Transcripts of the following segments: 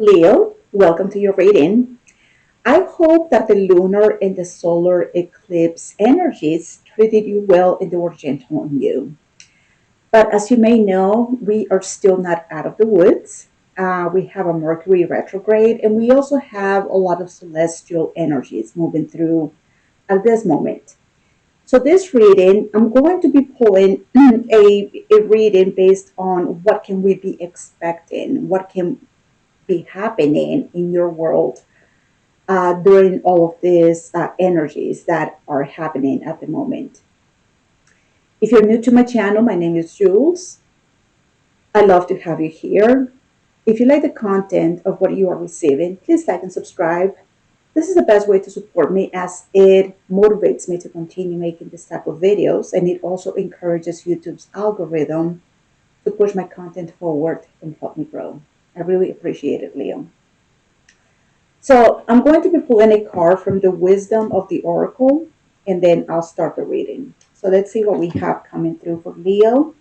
Leo, welcome to your reading. I hope that the lunar and the solar eclipse energies treated you well and they were gentle on you. But as you may know, we are still not out of the woods. We have a Mercury retrograde, and we also have a lot of celestial energies moving through at this moment. So, this reading, I'm going to be pulling a reading based on what can we be expecting, what can be happening in your world during all of these energies that are happening at the moment. If you're new to my channel, my name is Jules. I love to have you here. If you like the content of what you are receiving, please like and subscribe. This is the best way to support me as it motivates me to continue making this type of videos, and it also encourages YouTube's algorithm to push my content forward and help me grow. I really appreciate it, Leo. So I'm going to be pulling a card from the Wisdom of the Oracle, and then I'll start the reading. So let's see what we have coming through for Leo.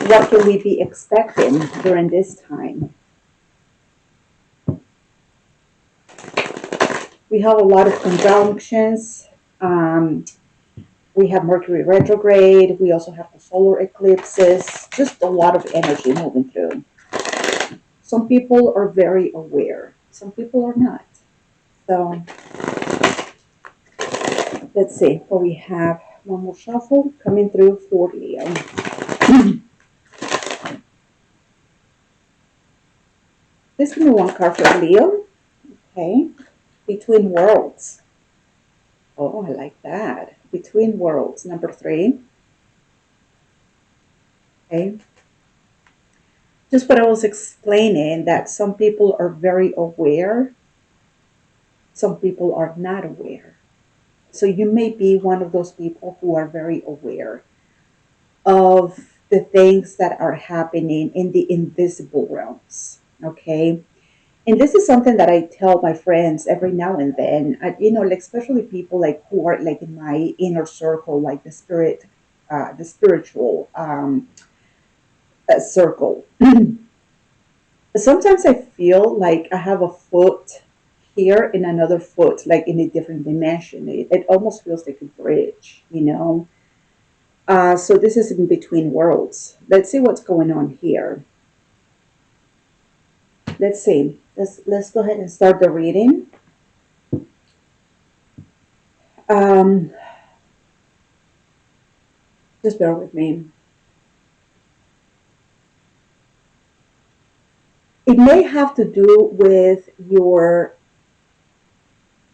What can we be expecting during this time? We have a lot of conjunctions. We have Mercury retrograde. We also have the solar eclipses. Just a lot of energy moving through. Some people are very aware. Some people are not. So let's see what we have. One more shuffle coming through for Leo. This is one card for Leo. Okay. Between Worlds. Oh, I like that. Between Worlds, number 3. Okay. Just what I was explaining, that some people are very aware. Some people are not aware. So you may be one of those people who are very aware of the things that are happening in the invisible realms. Okay. And this is something that I tell my friends every now and then. Like especially people like who are like in my inner circle, like the spiritual circle. Sometimes I feel like I have a foot here and another foot, like in a different dimension. It almost feels like a bridge. So this is in between worlds. Let's see what's going on here. Let's see. Let's go ahead and start the reading. Um, just bear with me. It may have to do with your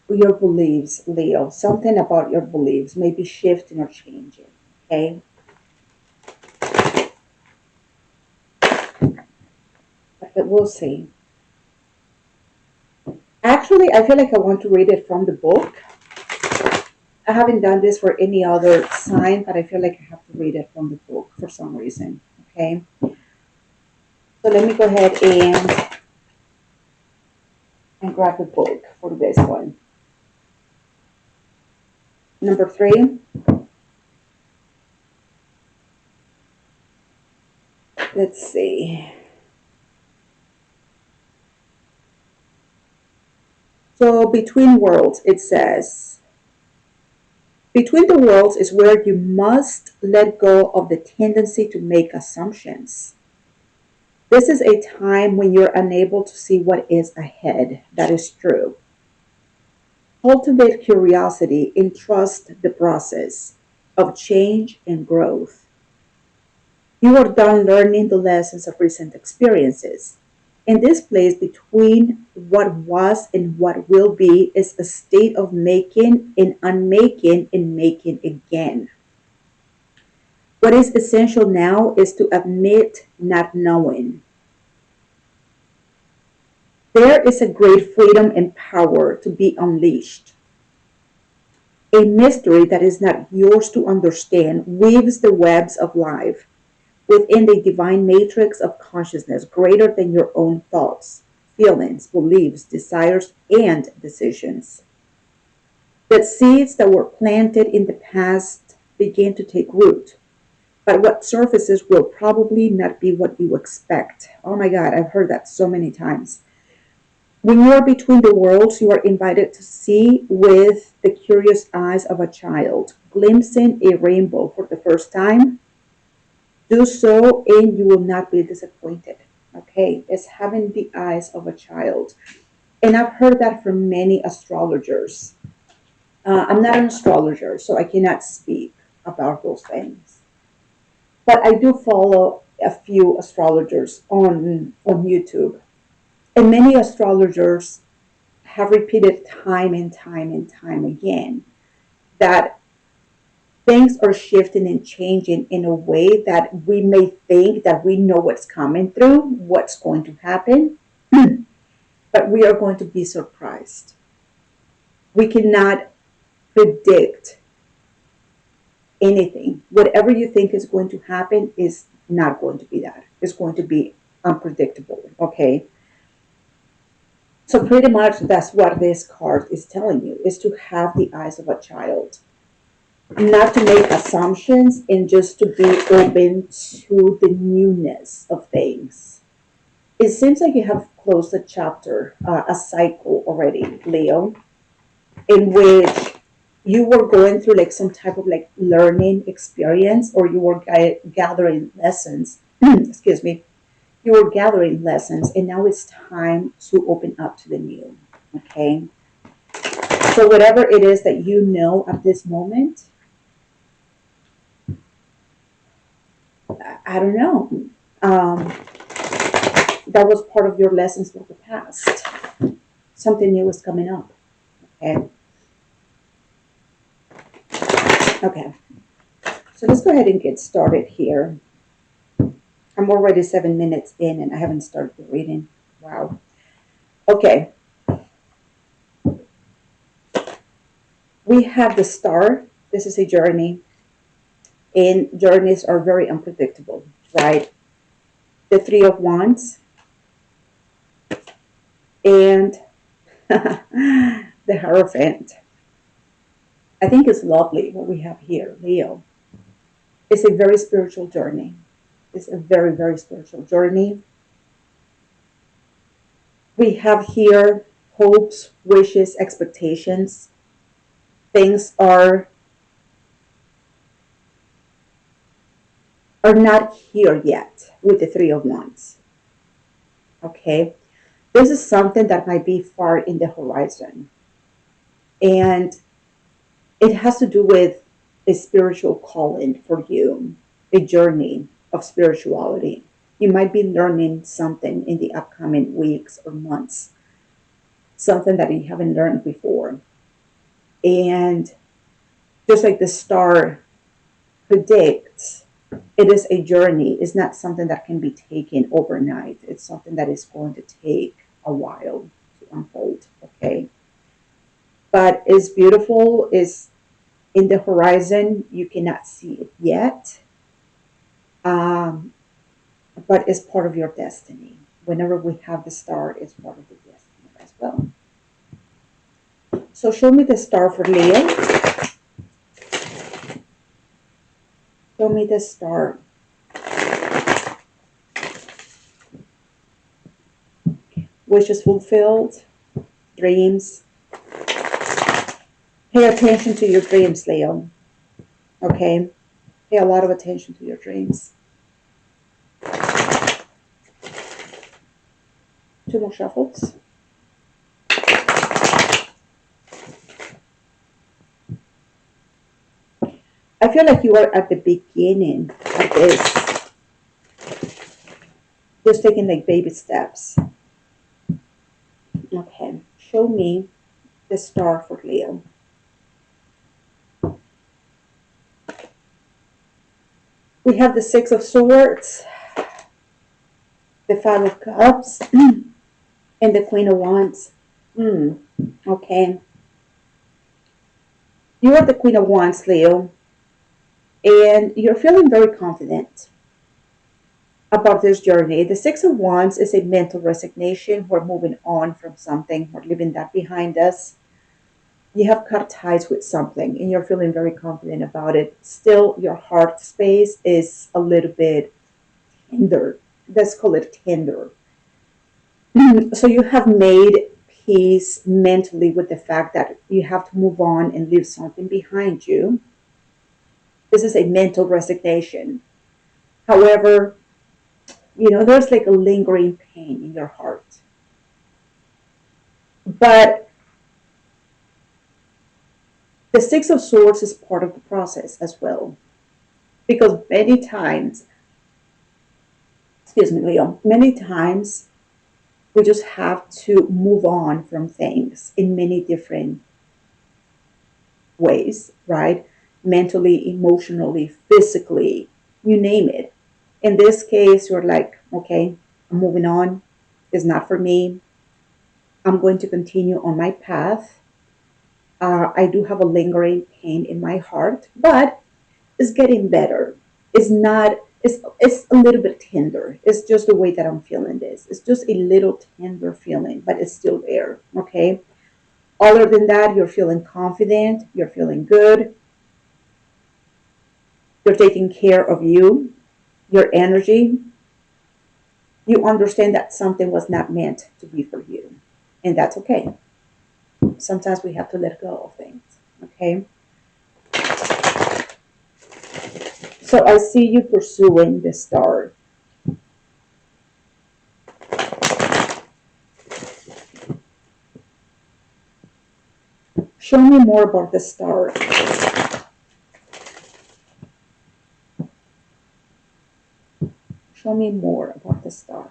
beliefs, Leo. Something about your beliefs may be shifting or changing. Okay. But we'll see. Actually, I feel like I want to read it from the book. I haven't done this for any other sign, but I feel like I have to read it from the book for some reason. Okay. So let me go ahead and grab the book for this one. Number 3. Let's see. So between worlds, it says, between the worlds is where you must let go of the tendency to make assumptions. This is a time when you're unable to see what is ahead. That is true. Cultivate curiosity and trust the process of change and growth. You are done learning the lessons of recent experiences. In this place between what was and what will be is a state of making and unmaking and making again. What is essential now is to admit not knowing. There is a great freedom and power to be unleashed. A mystery that is not yours to understand weaves the webs of life within the divine matrix of consciousness greater than your own thoughts, feelings, beliefs, desires, and decisions. That seeds that were planted in the past begin to take root, but what surfaces will probably not be what you expect. Oh my God, I've heard that so many times. When you are between the worlds, you are invited to see with the curious eyes of a child, glimpsing a rainbow for the first time. Do so and you will not be disappointed. Okay, it's having the eyes of a child. And I've heard that from many astrologers. I'm not an astrologer, so I cannot speak about those things. But I do follow a few astrologers on YouTube. And many astrologers have repeated time and time and time again that things are shifting and changing in a way that we may think that we know what's coming through, what's going to happen, but we are going to be surprised. We cannot predict anything. Whatever you think is going to happen is not going to be that. It's going to be unpredictable. Okay. So pretty much that's what this card is telling you is to have the eyes of a child. Not to make assumptions and just to be open to the newness of things. It seems like you have closed a chapter, a cycle already, Leo, in which you were going through like some type of like learning experience or you were gathering lessons. Excuse me. You were gathering lessons and now it's time to open up to the new. Okay. So whatever it is that you know at this moment, I don't know. Um, that was part of your lessons from the past. Something new is coming up. Okay. Okay. So let's go ahead and get started here. I'm already 7 minutes in and I haven't started the reading. Wow. Okay. We have the star. This is a journey. And journeys are very unpredictable, right? The Three of Wands and the Hierophant. I think it's lovely what we have here, Leo. It's a very spiritual journey. It's a very, very spiritual journey. We have here hopes, wishes, expectations. Things are not here yet with the Three of Wands. Okay. This is something that might be far in the horizon. And it has to do with a spiritual calling for you, a journey of spirituality. You might be learning something in the upcoming weeks or months, something that you haven't learned before. And just like the star predicts, it is a journey. It's not something that can be taken overnight. It's something that is going to take a while to unfold. Okay. But it's beautiful, it's in the horizon. You cannot see it yet. Um, but it's part of your destiny. Whenever we have the star, it's part of the destiny as well. So show me the star for Leo. Show me the star. Wishes fulfilled, dreams. Pay attention to your dreams, Leo. Okay? Pay a lot of attention to your dreams. Two more shuffles. I feel like you are at the beginning of this. Just taking like baby steps. Okay. Show me the star for Leo. We have the Six of Swords, the Five of Cups, and the Queen of Wands. Okay. You are the Queen of Wands, Leo, and you're feeling very confident about this journey. The Six of Wands is a mental resignation. We're moving on from something. We're leaving that behind us. You have cut ties with something and you're feeling very confident about it. Still, your heart space is a little bit tender. Let's call it tender. So you have made peace mentally with the fact that you have to move on and leave something behind you. This is a mental resignation. However, there's like a lingering pain in your heart. But the Six of Swords is part of the process as well. Because many times, excuse me, Leo, many times we just have to move on from things in many different ways, right? Mentally, emotionally, physically, you name it. In this case, you're like, okay, I'm moving on. It's not for me. I'm going to continue on my path. I do have a lingering pain in my heart, but it's getting better. It's not, it's a little bit tender. It's just the way that I'm feeling this. It's just a little tender feeling, but it's still there. Okay. Other than that, you're feeling confident, you're feeling good, you're taking care of you, your energy. You understand that something was not meant to be for you. And that's okay. Sometimes we have to let go of things. Okay. So I see you pursuing the star. Show me more about the star. Show me more about the star.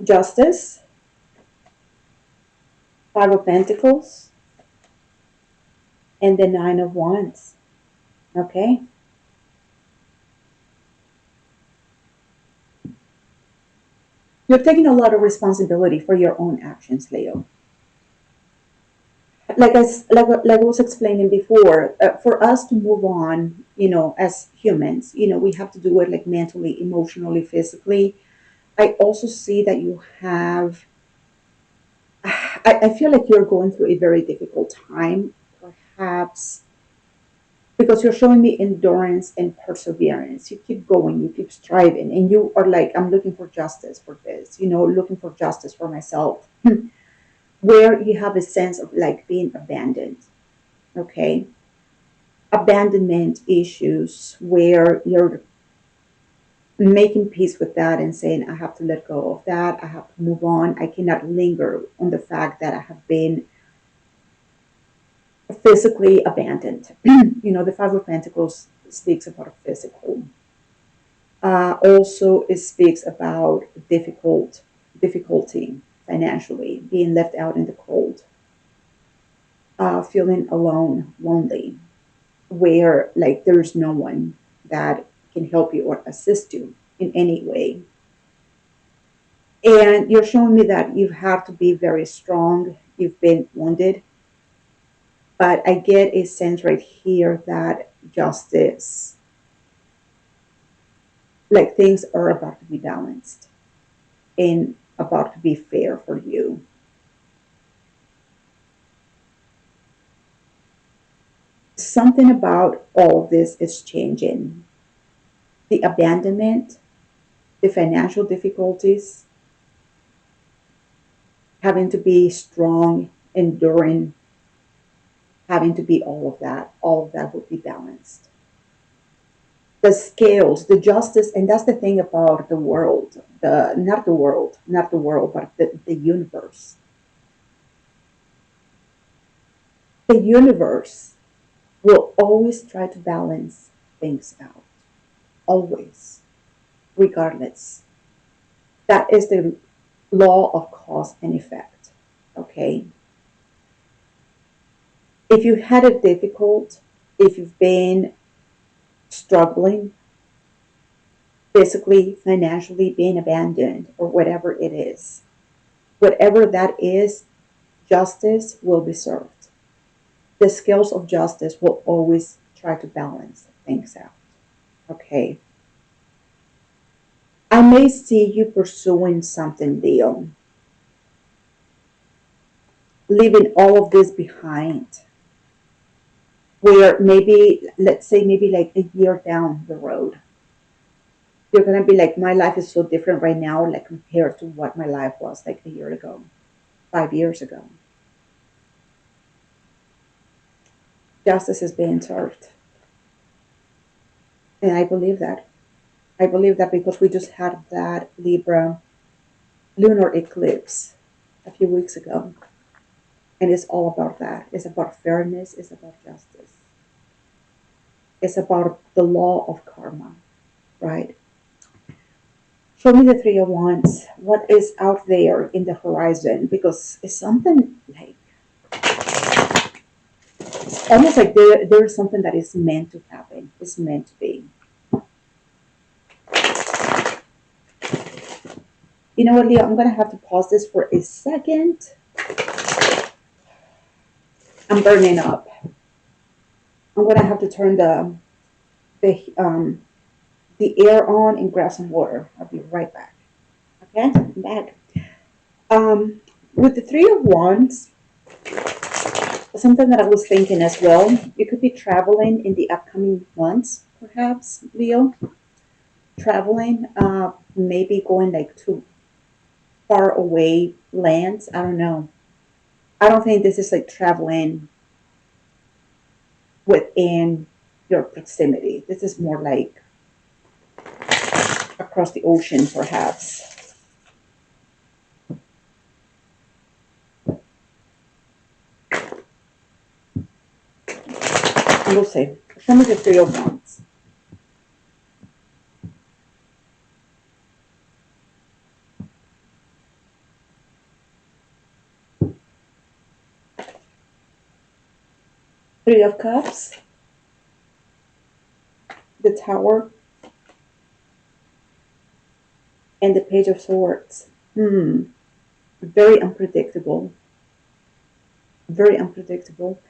Justice, Five of Pentacles, and the Nine of Wands. Okay? You're taking a lot of responsibility for your own actions, Leo. Like I was explaining before, for us to move on, as humans, we have to do it like mentally, emotionally, physically. I also see that you have. I feel like you're going through a very difficult time, perhaps because you're showing me endurance and perseverance. You keep going, you keep striving, and you are like, I'm looking for justice for this, looking for justice for myself, where you have a sense of like being abandoned, okay? Abandonment issues where you're making peace with that and saying, I have to let go of that, I have to move on, I cannot linger on the fact that I have been physically abandoned. The Five of Pentacles speaks about physical. Also, it speaks about difficulty financially, being left out in the cold, feeling alone, lonely, where like there's no one that can help you or assist you in any way. And you're showing me that you have to be very strong. You've been wounded, but I get a sense right here that justice, like things are about to be balanced and about to be fair for you. Something about all of this is changing. The abandonment, the financial difficulties, having to be strong, enduring, having to be all of that would be balanced. The scales, the justice, and that's the thing about the world, not the world, but the universe. The universe will always try to balance things out. Always, regardless. That is the law of cause and effect. Okay. If you had it difficult, if you've been struggling physically, financially, being abandoned, or whatever that is, justice will be served. The scales of justice will always try to balance things out. Okay. I may see you pursuing something, Leo, leaving all of this behind, where maybe, let's say, maybe like a year down the road, You're gonna be like, my life is so different right now, like compared to what my life was like a year ago, 5 years ago. Justice is being served. And I believe that. I believe that because we just had that Libra lunar eclipse a few weeks ago. And it's all about that. It's about fairness, it's about justice, it's about the law of karma, right? Show me the Three of Wands. What is out there in the horizon? Because it's something like almost like there's something that is meant to happen. It's meant to be. You know what, Leo? I'm gonna have to pause this for a second. I'm burning up. I'm gonna have to turn the the air on and grab some water. I'll be right back. Okay, I'm back. With the Three of Wands, something that I was thinking as well, you could be traveling in the upcoming months, perhaps, Leo. Traveling, maybe going like to far away lands. I don't know. I don't think this is like traveling within your proximity. This is more like across the ocean, perhaps. We'll see. Some of the Three of Wands. Three of Cups, the Tower, and the Page of Swords. Very unpredictable. Very unpredictable.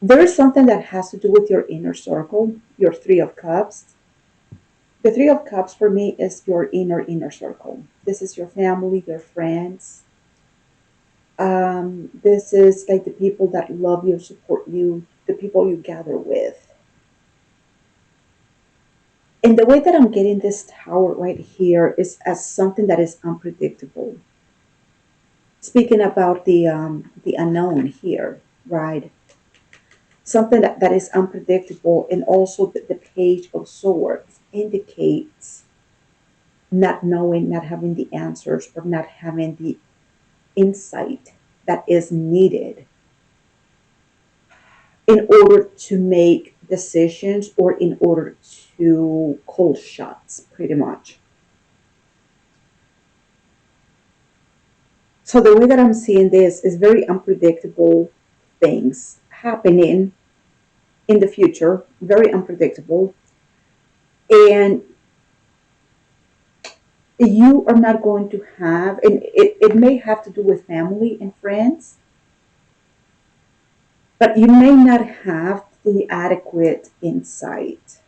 There is something that has to do with your inner circle, your Three of Cups. The Three of Cups for me is your inner circle. This is your family, your friends. This is like the people that love you, support you, the people you gather with. And the way that I'm getting this tower right here is as something that is unpredictable. Speaking about the unknown here, right? Something that is unpredictable, and also the Page of Swords indicates not knowing, not having the answers, or not having the insight that is needed in order to make decisions or in order to call shots, pretty much. So the way that I'm seeing this is very unpredictable things happening in the future, very unpredictable. And you are not going to have, and it may have to do with family and friends, but you may not have the adequate insight.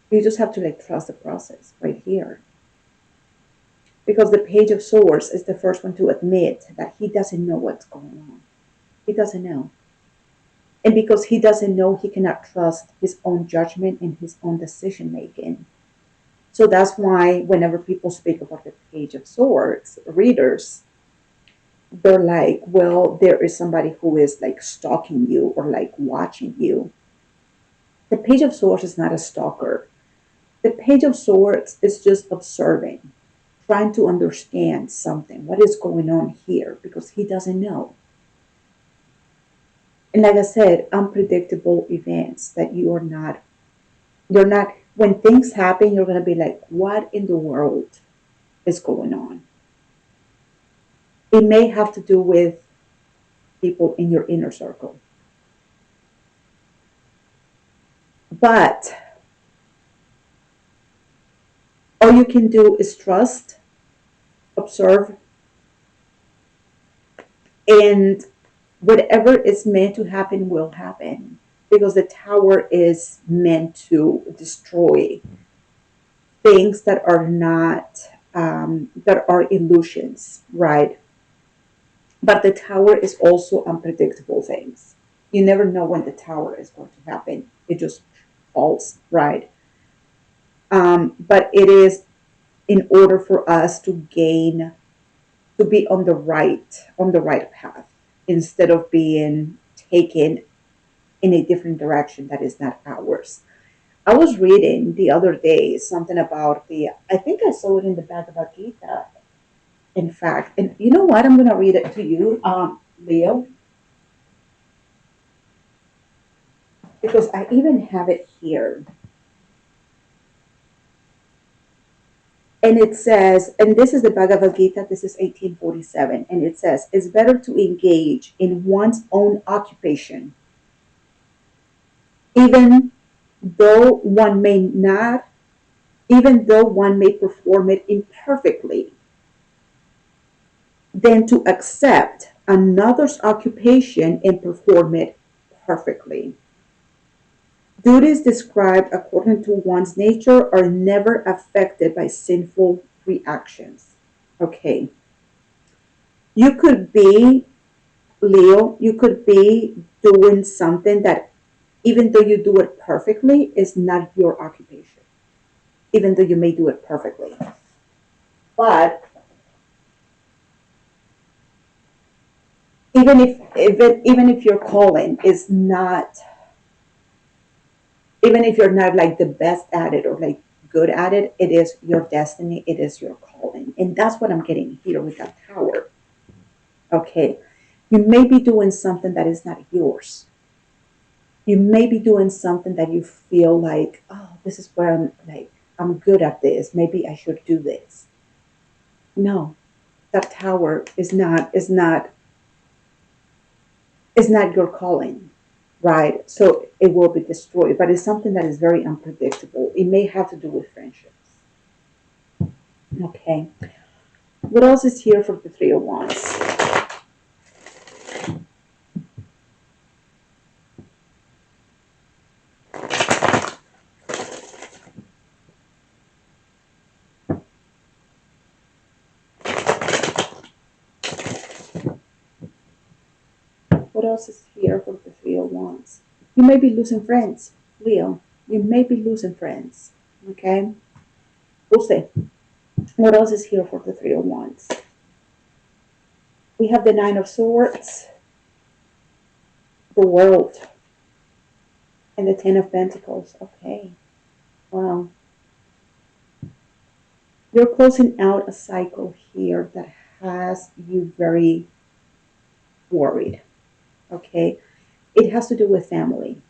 You just have to like trust the process right here. Because the Page of Swords is the first one to admit that he doesn't know what's going on. He doesn't know. And because he doesn't know, he cannot trust his own judgment and his own decision making. So that's why whenever people speak about the Page of Swords, readers, they're like, well, there is somebody who is like stalking you or like watching you. The Page of Swords is not a stalker. The Page of Swords is just observing, trying to understand something, what is going on here, because he doesn't know. And like I said, unpredictable events that you're not, when things happen, you're going to be like, what in the world is going on? It may have to do with people in your inner circle. But all you can do is trust, observe, and whatever is meant to happen will happen, because the tower is meant to destroy things that are not that are illusions, right? But the tower is also unpredictable things. You never know when the tower is going to happen. It just falls, right? But it is in order for us to gain, to be on the right path, instead of being taken in a different direction that is not ours. I was reading the other day something about I think I saw it in the Bhagavad Gita, in fact. And you know what? I'm going to read it to you, Leo, because I even have it here. And it says, and this is the Bhagavad Gita, this is 1847, and it says, it's better to engage in one's own occupation, even though one may not, even though one may perform it imperfectly, than to accept another's occupation and perform it perfectly. Duties described according to one's nature are never affected by sinful reactions. Okay. You could be, Leo, you could be doing something that, even though you do it perfectly, is not your occupation, even though you may do it perfectly. But even if your calling is not, even if you're not like the best at it or like good at it, it is your destiny, it is your calling. And that's what I'm getting here with that tower. Okay. You may be doing something that is not yours. You may be doing something that you feel like, oh, this is where I'm like, I'm good at this. Maybe I should do this. No, that tower is not your calling, right? So it will be destroyed. But it's something that is very unpredictable. It may have to do with friendships. Okay. What else is here for the Three of Wands? What else is here for the Three of Wands? You may be losing friends, Leo. You may be losing friends. Okay. We'll see. What else is here for the Three of Wands? We have the Nine of Swords, the World, and the Ten of Pentacles. Okay. Wow. You're closing out a cycle here that has you very worried. Okay. It has to do with family.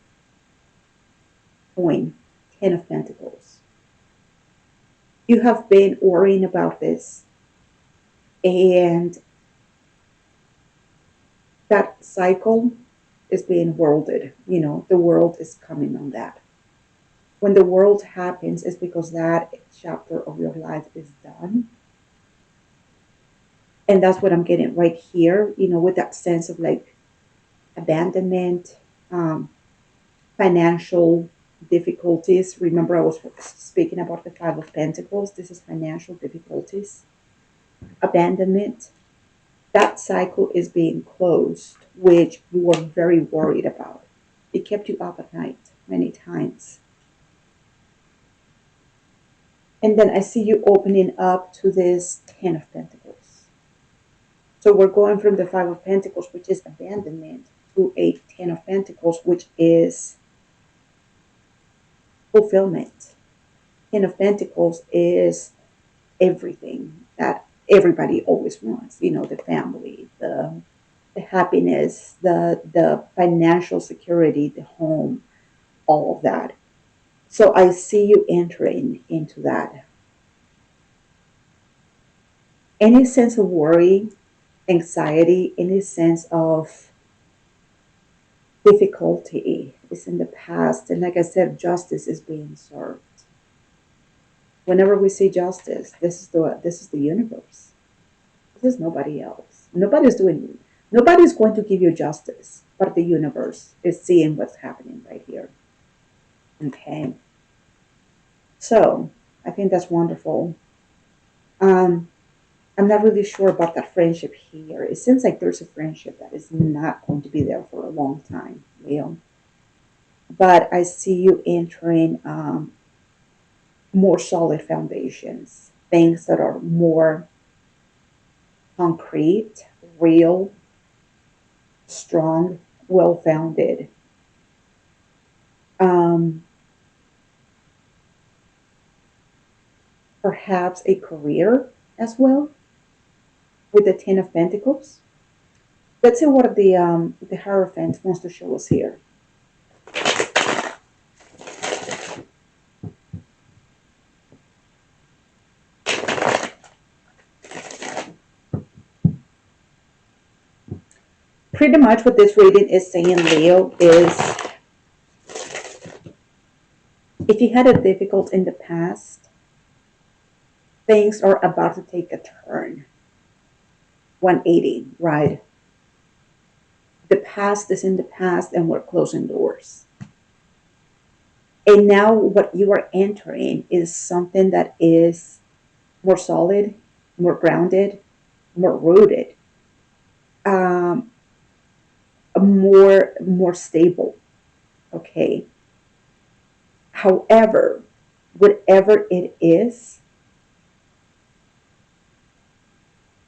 Coin, Ten of Pentacles. You have been worrying about this, and that cycle is being worlded. You know, the world is coming on that. When the world happens, it's because that chapter of your life is done. And that's what I'm getting right here, you know, with that sense of like abandonment, um, financial difficulties. Remember, I was speaking about the Five of Pentacles. This is financial difficulties, abandonment. That cycle is being closed, which you were very worried about. It kept you up at night many times. And then I see you opening up to this Ten of Pentacles. So we're going from the Five of Pentacles, which is abandonment, to a Ten of Pentacles, which is fulfillment. Ten of Pentacles is everything that everybody always wants. You know, the family, the happiness, the financial security, the home, all of that. So I see you entering into that. Any sense of worry, anxiety, any sense of difficulty is in the past. And like I said, justice is being served. Whenever we see justice, this is the universe. This is nobody else. Nobody's going to give you justice, but the universe is seeing what's happening right here. Okay. So I think that's wonderful. Um, I'm not really sure about that friendship here. It seems like there's a friendship that is not going to be there for a long time, Leo. But I see you entering more solid foundations, things that are more concrete, real, strong, well founded. Um, Perhaps a career as well with the Ten of Pentacles. Let's see what the Hierophant wants to show us here. Pretty much what this reading is saying, Leo, is if you had it difficult in the past, things are about to take a turn. 180, right? The past is in the past and we're closing doors. And now what you are entering is something that is more solid, more grounded, more rooted, um, more stable. Okay. However, whatever it is,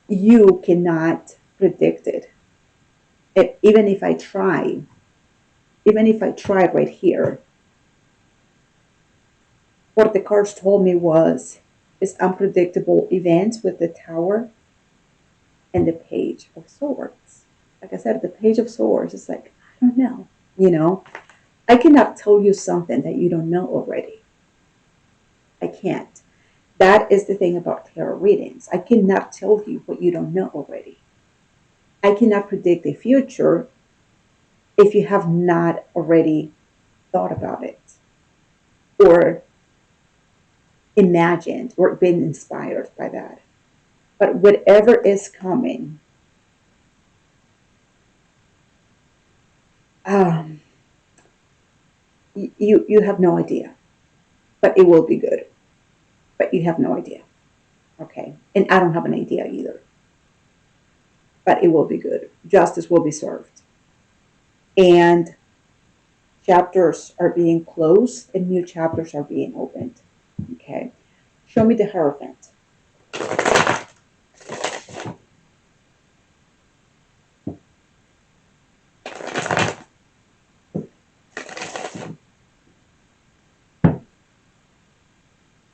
you cannot predict it. Even if I try, even if I try right here, what the cards told me was is unpredictable events with the Tower and the Page of Swords. Like I said, the Page of Swords is like, I don't know, you know, I cannot tell you something that you don't know already. I can't. That is the thing about tarot readings. I cannot tell you what you don't know already. I cannot predict the future if you have not already thought about it or imagined or been inspired by that. But whatever is coming, um, you have no idea, but it will be good. But you have no idea, okay? And I don't have an idea either, but it will be good. Justice will be served, and chapters are being closed and new chapters are being opened. Okay, show me the Hierophant.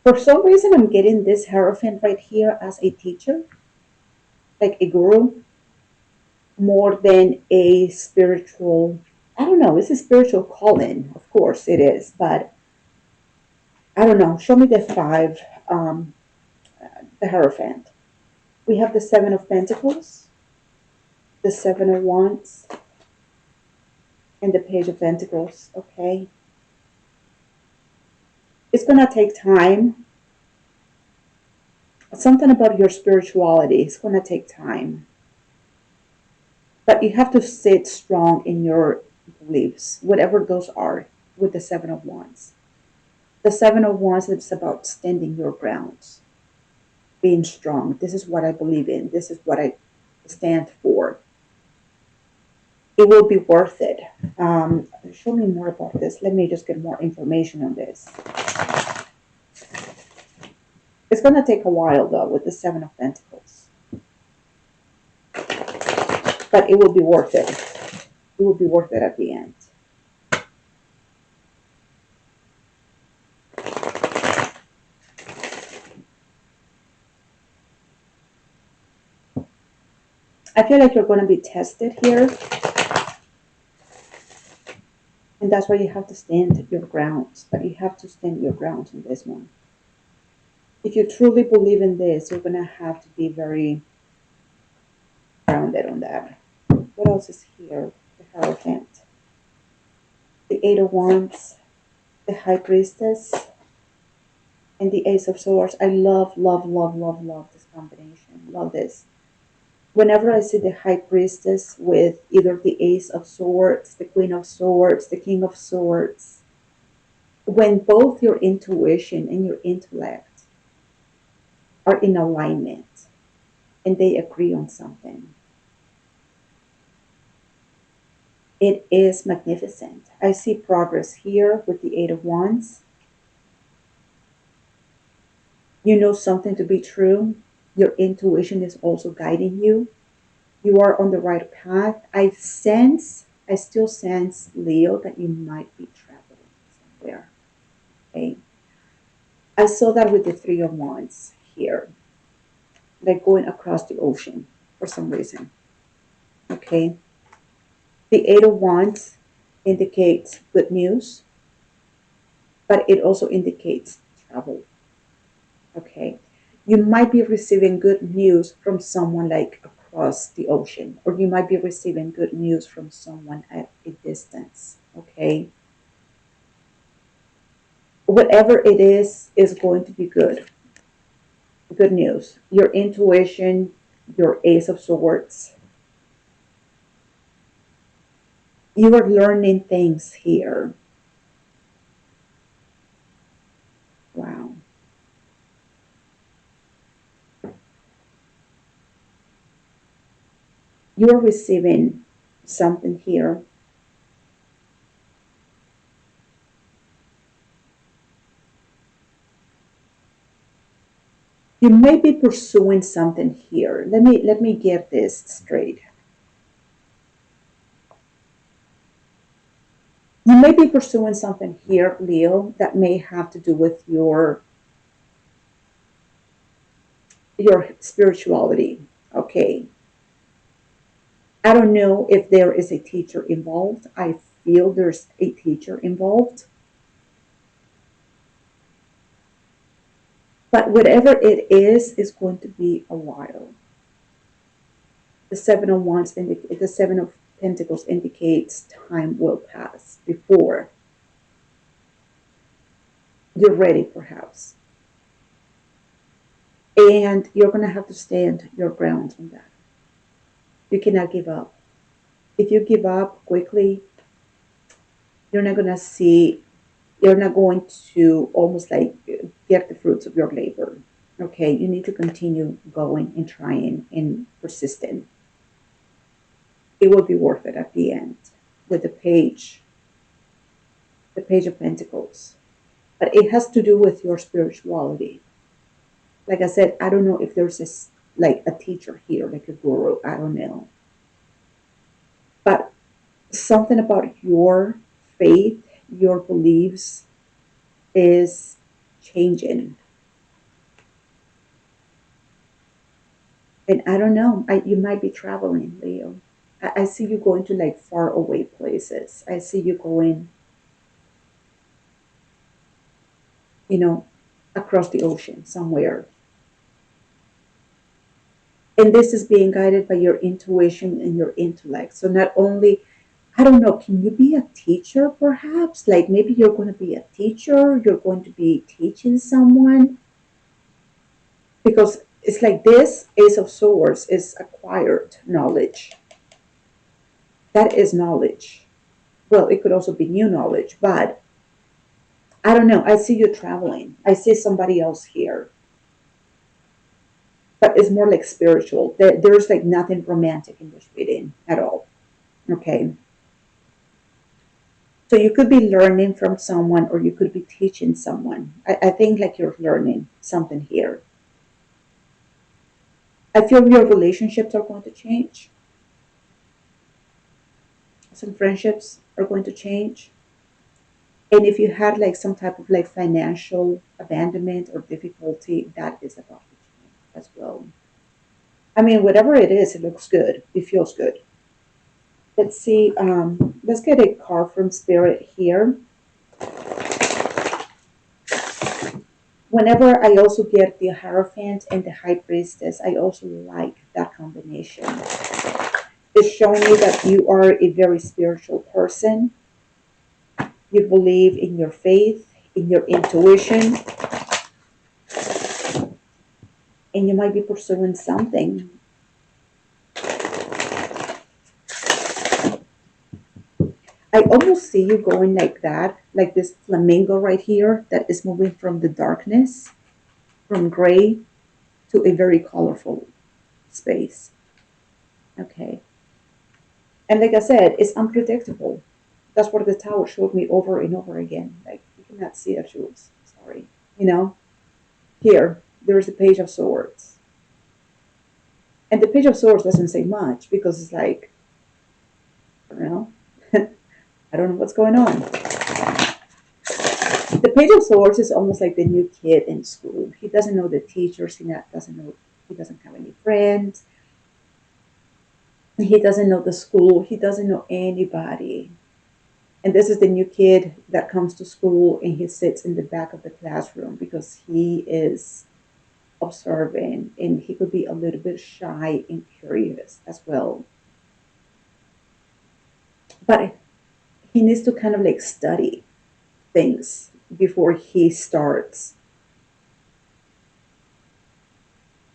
For some reason, I'm getting this Hierophant right here as a teacher, like a guru, more than a spiritual. I don't know. It's a spiritual calling, of course it is, but I don't know. Show me the five, the Hierophant. We have the Seven of Pentacles, the Seven of Wands, and the Page of Pentacles. Okay, it's gonna take time. Something about your spirituality is gonna take time, but you have to sit strong in your beliefs, whatever those are. With the Seven of Wands, the Seven of Wands is about standing your grounds, being strong. This is what I believe in. This is what I stand for. It will be worth it. Show me more about this. Let me just get more information on this. It's going to take a while, though, with the Seven of Pentacles. But it will be worth it. It will be worth it at the end. I feel like you're going to be tested here. And that's why you have to stand your grounds. But you have to stand your grounds in this one. If you truly believe in this, you're going to have to be very grounded on that. What else is here? The Hierophant, the Eight of Wands, the High Priestess, and the Ace of Swords. I love, love, love, love, love this combination. Love this. Whenever I see the High Priestess with either the Ace of Swords, the Queen of Swords, the King of Swords, when both your intuition and your intellect are in alignment and they agree on something, it is magnificent. I see progress here with the Eight of Wands. You know something to be true. Your intuition is also guiding you. You are on the right path. I still sense, Leo, that you might be traveling somewhere. Okay. I saw that with the Three of Wands here, like going across the ocean for some reason. Okay. The Eight of Wands indicates good news, but it also indicates travel. Okay. You might be receiving good news from someone like across the ocean, or you might be receiving good news from someone at a distance. Okay. Whatever it is going to be good. Good news. Your intuition, your Ace of Swords. You are learning things here. Wow. You are receiving something here. You may be pursuing something here. Let me get this straight. You may be pursuing something here, Leo, that may have to do with your spirituality. Okay. I don't know if there is a teacher involved. I feel there's a teacher involved. But whatever it is going to be a while. The Seven of Pentacles indicates time will pass before you're ready, perhaps. And you're going to have to stand your ground on that. You cannot give up. If you give up quickly, you're not going to see, you're not going to almost like get the fruits of your labor. Okay, you need to continue going and trying and persistent. It will be worth it at the end with the Page of Pentacles. But it has to do with your spirituality. Like I said, I don't know if there's this like a teacher here, like a guru. I don't know. But something about your faith, your beliefs is changing. And I don't know, you might be traveling, Leo. I see you going to like far away places. I see you going, you know, across the ocean somewhere. And this is being guided by your intuition and your intellect. So not only, I don't know, can you be a teacher perhaps? Like maybe you're going to be a teacher, you're going to be teaching someone. Because it's like this Ace of Swords is acquired knowledge. That is knowledge. Well, it could also be new knowledge, but I don't know. I see you traveling. I see somebody else here, but it's more like spiritual. There's like nothing romantic in this reading at all. Okay. So you could be learning from someone or you could be teaching someone. I think like you're learning something here. I feel your relationships are going to change. Some friendships are going to change. And if you had like some type of like financial abandonment or difficulty, that is about to change as well. I mean, whatever it is, it looks good. It feels good. Let's see. Let's get a card from Spirit here. Whenever I also get the Hierophant and the High Priestess, I also like that combination. It's showing me that you are a very spiritual person. You believe in your faith, in your intuition, and you might be pursuing something. I almost see you going like that, like this flamingo right here that is moving from the darkness, from gray to a very colorful space. Okay. And like I said, it's unpredictable. That's what the tower showed me over and over again. Like, you cannot see the truth. Sorry. You know, here. there's the Page of Swords. And the Page of Swords doesn't say much because it's like, I don't know. I don't know what's going on. The Page of Swords is almost like the new kid in school. He doesn't know the teachers. He doesn't have any friends. He doesn't know the school. He doesn't know anybody. And this is the new kid that comes to school and he sits in the back of the classroom because he is observing and he could be a little bit shy and curious as well. But he needs to kind of like study things before he starts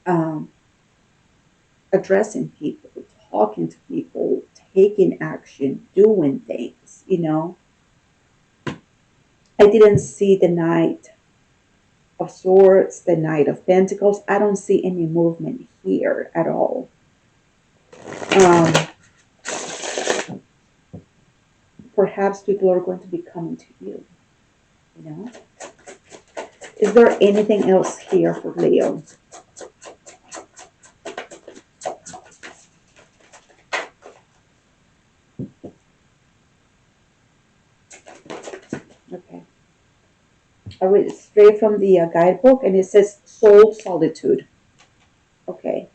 um, addressing people, talking to people, taking action, doing things, you know. I didn't see the Knight of Swords, the Knight of Pentacles. I don't see any movement here at all. Um, Perhaps people are going to be coming to you, you know. Is there anything else here for Leo? Okay. I read it straight from the guidebook and it says soul solitude. Okay.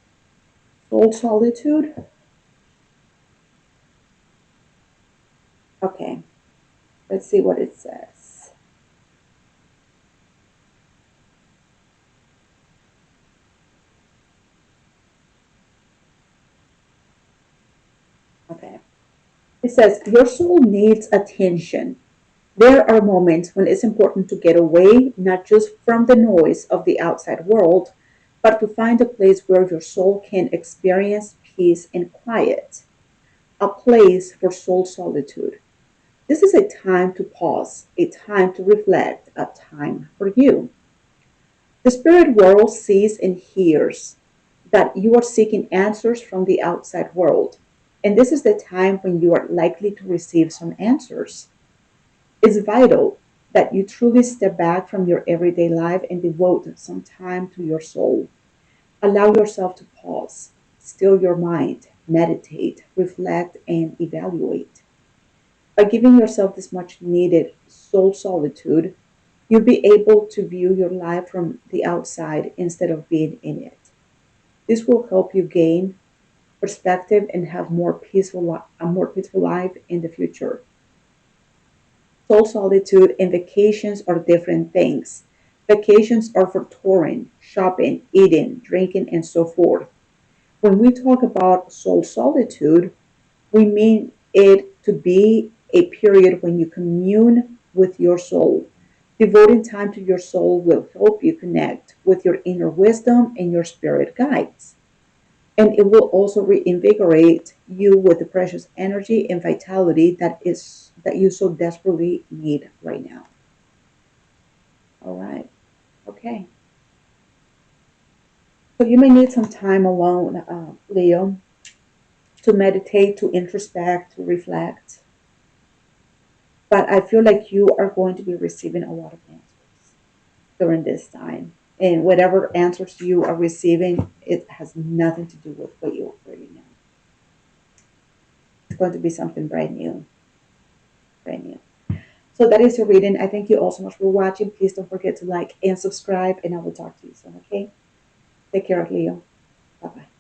Soul solitude. Okay. Let's see what it says. Okay. It says your soul needs attention. There are moments when it's important to get away, not just from the noise of the outside world, but to find a place where your soul can experience peace and quiet. A place for soul solitude. This is a time to pause, a time to reflect, a time for you. The spirit world sees and hears that you are seeking answers from the outside world. And this is the time when you are likely to receive some answers. It's vital that you truly step back from your everyday life and devote some time to your soul. Allow yourself to pause, still your mind, meditate, reflect, and evaluate. By giving yourself this much needed soul solitude, you'll be able to view your life from the outside instead of being in it. This will help you gain perspective and have a more peaceful life in the future. Soul solitude and vacations are different things. Vacations are for touring, shopping, eating, drinking, and so forth. When we talk about soul solitude, we mean it to be a period when you commune with your soul. Devoting time to your soul will help you connect with your inner wisdom and your spirit guides. And it will also reinvigorate you with the precious energy and vitality that you so desperately need right now. All right. Okay. So you may need some time alone, Leo, to meditate, to introspect, to reflect. But I feel like you are going to be receiving a lot of answers during this time. And whatever answers you are receiving, it has nothing to do with what you already know. It's going to be something brand new, brand new. So that is your reading. I thank you all so much for watching. Please don't forget to like and subscribe, and I will talk to you soon, okay? Take care, Leo. Bye bye.